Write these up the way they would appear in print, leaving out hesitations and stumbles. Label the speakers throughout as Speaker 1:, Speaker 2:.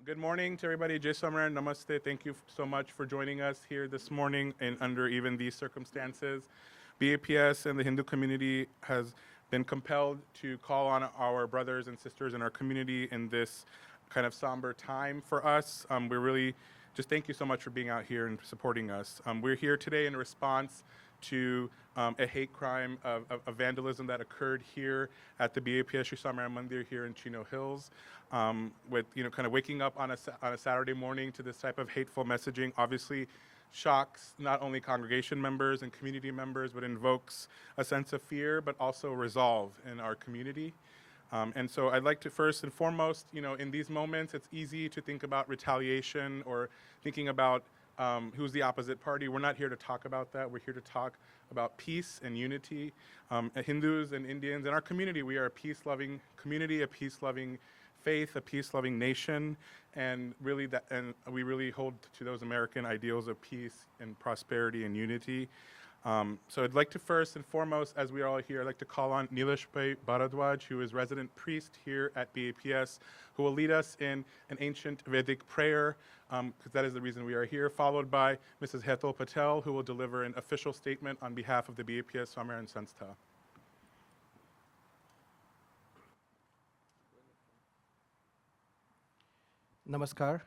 Speaker 1: Good morning to everybody. Jai Swaminarayan, namaste. Thank you so much for joining us here this morning and under even these circumstances. BAPS and the Hindu community has been compelled to call on our brothers and sisters in our community in this kind of somber time for us. We're really just thank you so much for being out here and supporting us. We're here today in response to a hate crime of vandalism that occurred here at the BAPS Shri Swaminarayan Mandir here in Chino Hills. With kind of waking up on a Saturday morning to this type of hateful messaging obviously shocks not only congregation members and community members, but invokes a sense of fear, but also resolve in our community. And so I'd like to first and foremost, in these moments, it's easy to think about retaliation or thinking about who's the opposite party. We're not here to talk about that. We're here to talk about peace and unity. Hindus and Indians in our community, we are a peace-loving community, a peace-loving faith, a peace-loving nation, and we really hold to those American ideals of peace and prosperity and unity. So I'd like to first and foremost, as we are all here, I'd like to call on Nilesh Bharadwaj, who is resident priest here at BAPS, who will lead us in an ancient Vedic prayer, because that is the reason we are here, followed by Mrs. Hateful Patel, who will deliver an official statement on behalf of the BAPS Swamiran Sanstha.
Speaker 2: Namaskar,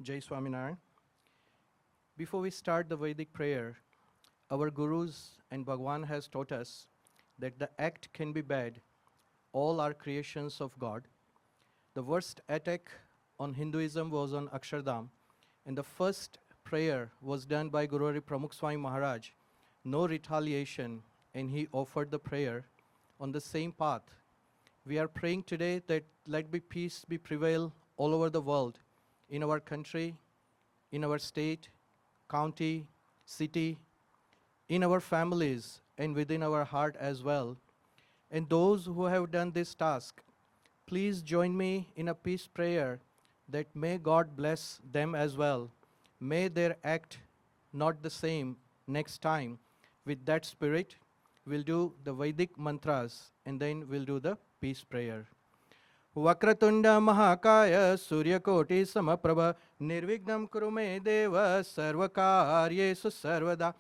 Speaker 2: Jai Swaminarayan. Before we start the Vedic prayer, our gurus and Bhagwan has taught us that the act can be bad. All are creations of God. The worst attack on Hinduism was on Akshardham, and the first prayer was done by Guru Hari Pramukh Swami Maharaj. No retaliation, and he offered the prayer on the same path. We are praying today that let be peace be prevail all over the world, in our country, in our state, county, city, in our families, and within our heart as well. And those who have done this task, please join me in a peace prayer that may God bless them as well. May their act not the same next time. With that spirit, we'll do the Vedic mantras and then we'll do the peace prayer. Vakratunda Mahakaya Suryakoti Samaprabha Nirvignam Kurume Deva Sarvakaryesu Sarvada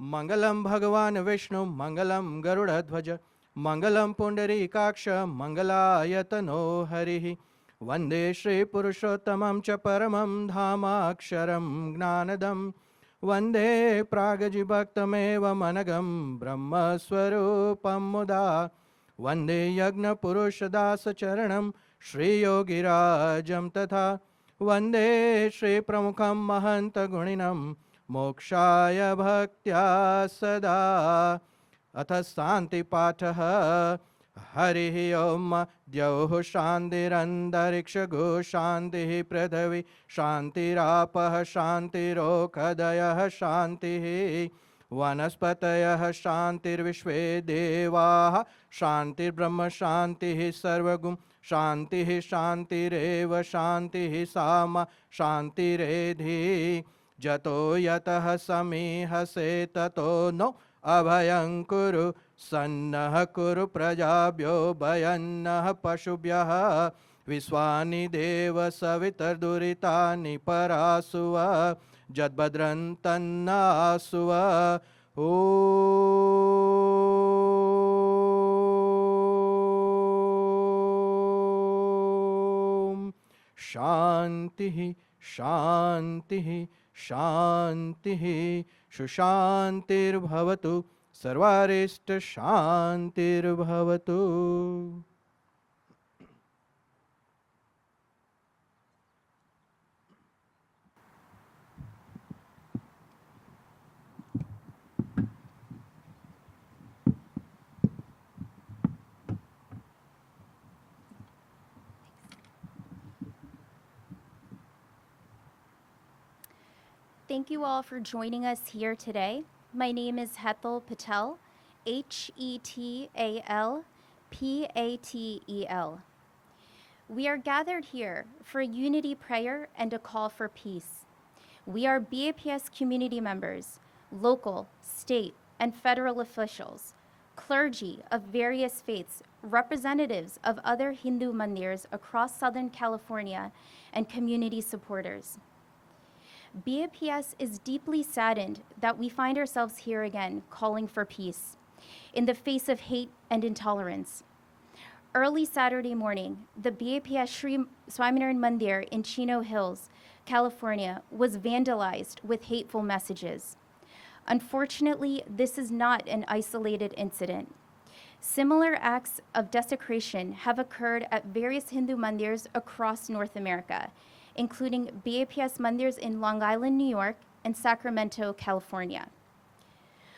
Speaker 2: Mangalam Bhagavan Vishnu Mangalam Garuda Dhvaja Mangalam Pundarikaksha Mangalayatano Harihi Vande Shri Purushottamam Cha Paramam Dhamaksharam Gnanadam Vande Pragaji Bhaktameva Managam Brahma Swarupam Muda Vande Yagna Purushadasa Charanam Shri Yogirajam Tatha Vande Shri Pramukham Mahanta Guninam Mokshaya Bhaktya Sada Atha Santi Patah Harihi Om Dyauh Shantirandarikshago Shantihi Pradhavi Shantirapah Shantirokadayah Shantihi Vanaspatayah Shantirvishve Devaah Shantir Brahma Shantihi Sarvagum Shantihi Shantireva Shantihi Sama Shantiredhi Jato Yatah Samihase Tato No Abhayam Kuru Sannah Kuru Prajabhyo Bhayannah Pashubhyah Viswani Deva Savitar Duritani Parasuva Jadbadran Tannasuva Om Shantihi Shantihi Shantihi Shushantir Bhavatu Sarvarishta Shantir Bhavatu.
Speaker 3: Thank you all for joining us here today. My name is Hateful Patel, Hetalpatel. We are gathered here for a unity prayer and a call for peace. We are BAPS community members, local, state, and federal officials, clergy of various faiths representatives of other Hindu mandirs across Southern California, and community supporters. BAPS is deeply saddened that we find ourselves here again calling for peace in the face of hate and intolerance. Early Saturday morning, the BAPS Shri Swaminarayan Mandir in Chino Hills, California, was vandalized with hateful messages. Unfortunately, this is not an isolated incident. Similar acts of desecration have occurred at various Hindu mandirs across North America, including BAPS mandirs in Long Island, New York, and Sacramento, California.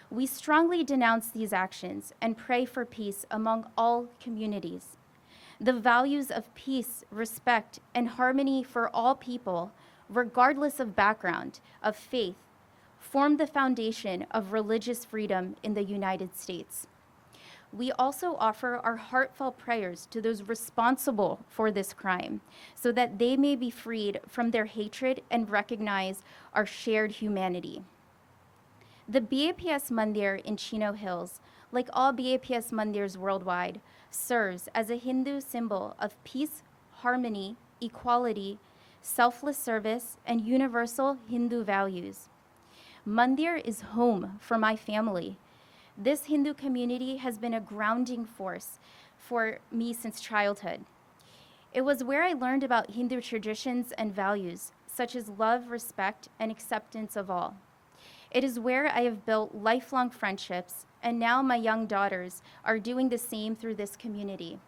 Speaker 3: We strongly denounce these actions and pray for peace among all communities. The values of peace, respect, and harmony for all people, regardless of background, of faith, form the foundation of religious freedom in the United States. We also offer our heartfelt prayers to those responsible for this crime so that they may be freed from their hatred and recognize our shared humanity. The BAPS Mandir in Chino Hills, like all BAPS Mandirs worldwide, serves as a Hindu symbol of peace, harmony, equality, selfless service, and universal Hindu values. Mandir is home for my family. This Hindu community has been a grounding force for me since childhood. It was where I learned about Hindu traditions and values, such as love, respect, and acceptance of all. It is where I have built lifelong friendships, and now my young daughters are doing the same through this community.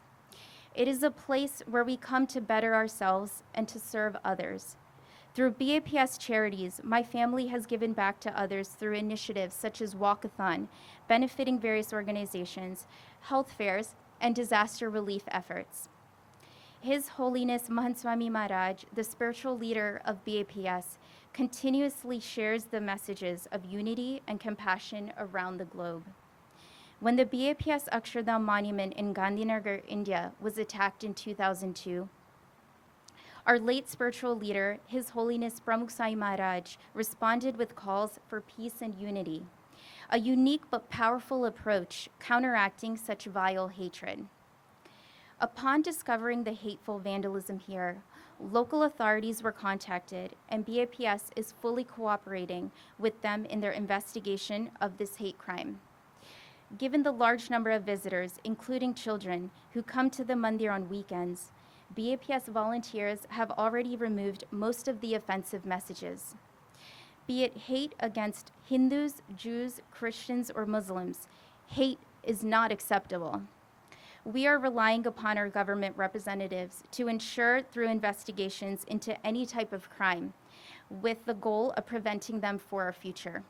Speaker 3: It is a place where we come to better ourselves and to serve others. Through BAPS charities, my family has given back to others through initiatives such as Walkathon, benefiting various organizations, health fairs, and disaster relief efforts. His Holiness Mahant Swami Maharaj, the spiritual leader of BAPS, continuously shares the messages of unity and compassion around the globe. When the BAPS Akshardham monument in Gandhinagar, India, was attacked in 2002, our late spiritual leader, His Holiness Pramukh Sai Maharaj, responded with calls for peace and unity, a unique but powerful approach counteracting such vile hatred. Upon discovering the hateful vandalism here, local authorities were contacted, and BAPS is fully cooperating with them in their investigation of this hate crime. Given the large number of visitors, including children, who come to the mandir on weekends, BAPS volunteers have already removed most of the offensive messages. Be it hate against Hindus, Jews, Christians, or Muslims, hate is not acceptable. We are relying upon our government representatives to ensure through investigations into any type of crime, with the goal of preventing them for our future.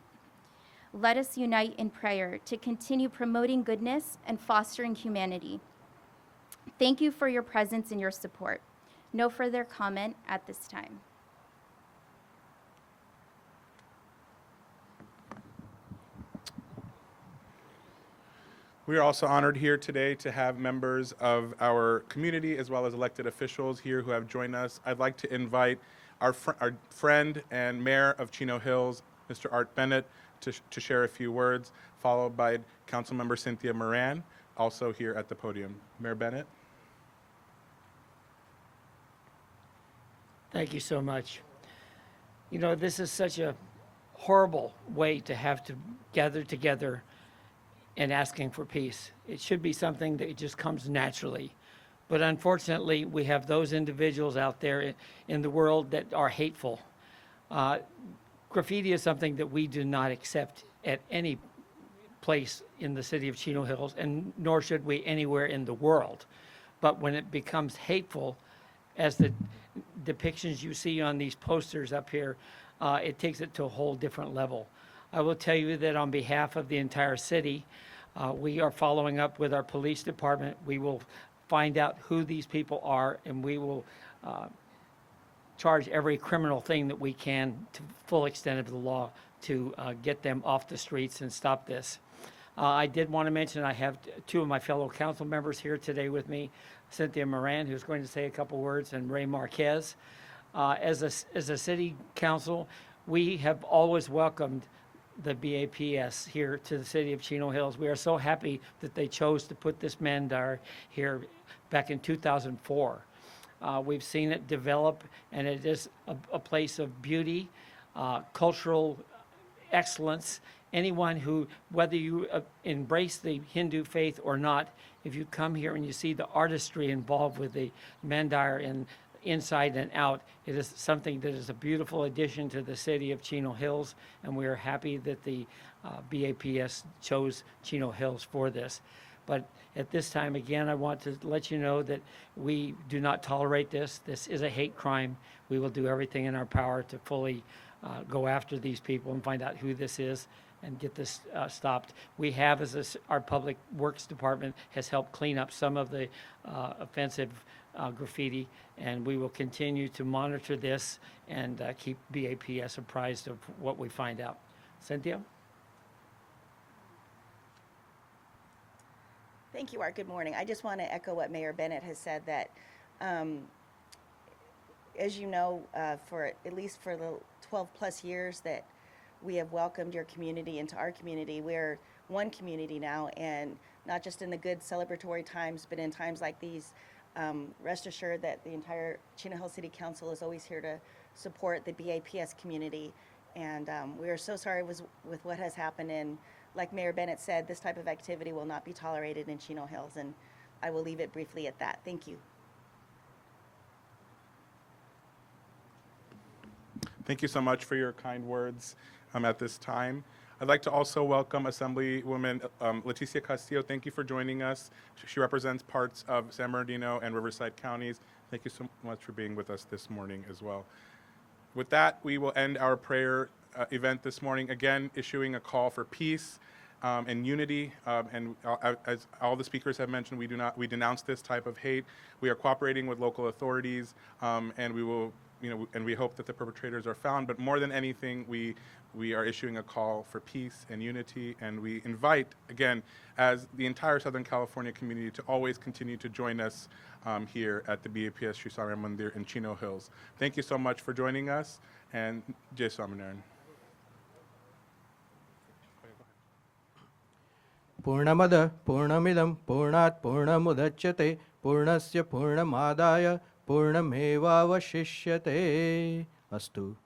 Speaker 3: Let us unite in prayer to continue promoting goodness and fostering humanity. Thank you for your presence and your support. No further comment at this time.
Speaker 1: We are also honored here today to have members of our community as well as elected officials here who have joined us. I'd like to invite our friend and mayor of Chino Hills, Mr. Art Bennett, to share a few words, followed by Councilmember Cynthia Moran, also here at the podium. Mayor Bennett.
Speaker 4: Thank you so much. You know, this is such a horrible way to have to gather together and asking for peace. It should be something that just comes naturally. But unfortunately, we have those individuals out there in the world that are hateful. Graffiti is something that we do not accept at any place in the city of Chino Hills, and nor should we anywhere in the world. But when it becomes hateful, as the depictions you see on these posters up here, it takes it to a whole different level. I will tell you that on behalf of the entire city, we are following up with our police department. We will find out who these people are, and we will charge every criminal thing that we can to full extent of the law to get them off the streets and stop this. I did want to mention I have two of my fellow council members here today with me, Cynthia Moran, who's going to say a couple words, and Ray Marquez. As a city council, we have always welcomed the BAPS here to the city of Chino Hills. We are so happy that they chose to put this mandir here back in 2004. We've seen it develop, and it is a place of beauty, cultural excellence. Anyone who, whether you embrace the Hindu faith or not, if you come here and you see the artistry involved with the mandir and inside and out, it is something that is a beautiful addition to the city of Chino Hills, and we are happy that the BAPS chose Chino Hills for this. But at this time, again, I want to let you know that we do not tolerate this. This is a hate crime. We will do everything in our power to fully go after these people and find out who this is and get this stopped. We have, as our Public Works Department has helped clean up some of the offensive graffiti, and we will continue to monitor this and keep BAPS apprised of what we find out. Cynthia?
Speaker 5: Thank you, Art. Good morning. I just want to echo what Mayor Bennett has said, that as you know, for at least for the 12 plus years that we have welcomed your community into our community, we're one community now, and not just in the good celebratory times, but in times like these, rest assured that the entire Chino Hills City Council is always here to support the BAPS community. And we are so sorry with what has happened, and like Mayor Bennett said, this type of activity will not be tolerated in Chino Hills, and I will leave it briefly at that. Thank you.
Speaker 1: Thank you so much for your kind words at this time. I'd like to also welcome Assemblywoman Leticia Castillo. Thank you for joining us. She represents parts of San Bernardino and Riverside counties. Thank you so much for being with us this morning as well. With that, we will end our prayer event this morning, again issuing a call for peace and unity. And as all the speakers have mentioned, we denounce this type of hate. We are cooperating with local authorities, and we will, and we hope that the perpetrators are found. But more than anything, we are issuing a call for peace and unity, and we invite, again, as the entire Southern California community, to always continue to join us here at the BAPS Shri Swaminarayan Mandir in Chino Hills. Thank you so much for joining us, and Jai Swaminarayan.
Speaker 2: Purnamada Purnamidam Purnat Purnamudachyate Purnasya Purnamadaya Purnamevavashishyate Astu.